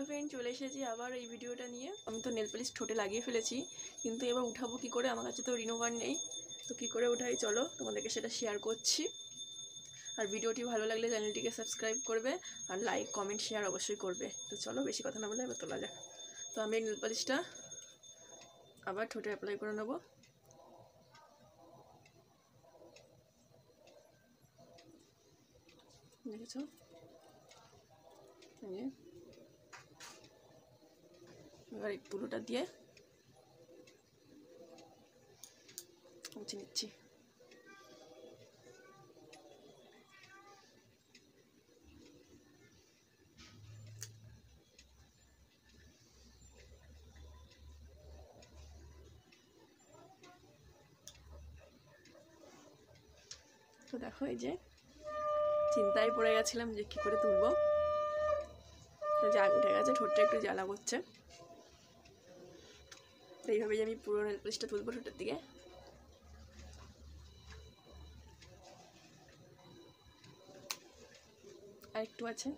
Hello friend, চলে এসেছি আবার এই ভিডিওটা নিয়ে। আমি তো নেল পলিশ ঠোঁটে লাগিয়ে ফেলেছি, কিন্তু এবার উঠাবো কি করে? আমার কাছে তো রিমুভার নেই, তো কী করে উঠাই চলো তোমাদেরকে সেটা শেয়ার করছি। আর ভিডিওটি ভালো লাগলে চ্যানেলটিকে সাবস্ক্রাইব করবে, আর লাইক কমেন্ট শেয়ার অবশ্যই করবে। তো চলো বেশি কথা না বলে এবার তোলা যাক। তো আমি নেল পলিশটা আবার ঠোঁটে অ্যাপ্লাই করে নেবো। দেখেছো, এবার এই তুলোটা দিয়ে মুছে নিচ্ছি। তো দেখো, এই যে চিন্তায় পড়ে গেছিলাম যে কী করে তুলবো। যা উঠে গেছে, ঠোঁটটা একটু জ্বালা করছে। তো এইভাবে যে আমি পুরো নেল পলিশটা তুলবো ঠোঁটের দিকে। আর একটু আছে।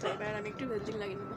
তো এবার আমি একটু ভেলজিং লাগিয়ে নেবো।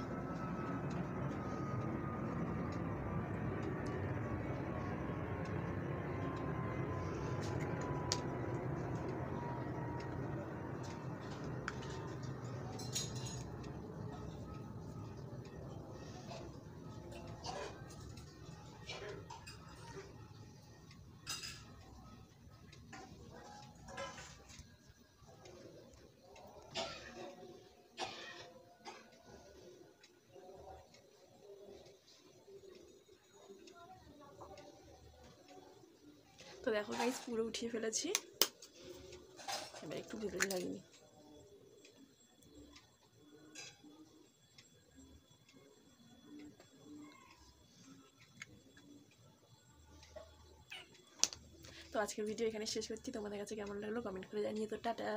তো দেখো গাইস, পুরো উঠিয়ে ফেলেছি। এবার একটু ভেলজিং লাগিয়ে নিই। তো আজকের ভিডিও এখানে শেষ করছি। তোমাদের কাছে কেমন লাগলো কমেন্ট করে জানিয়ে। তো টাটা।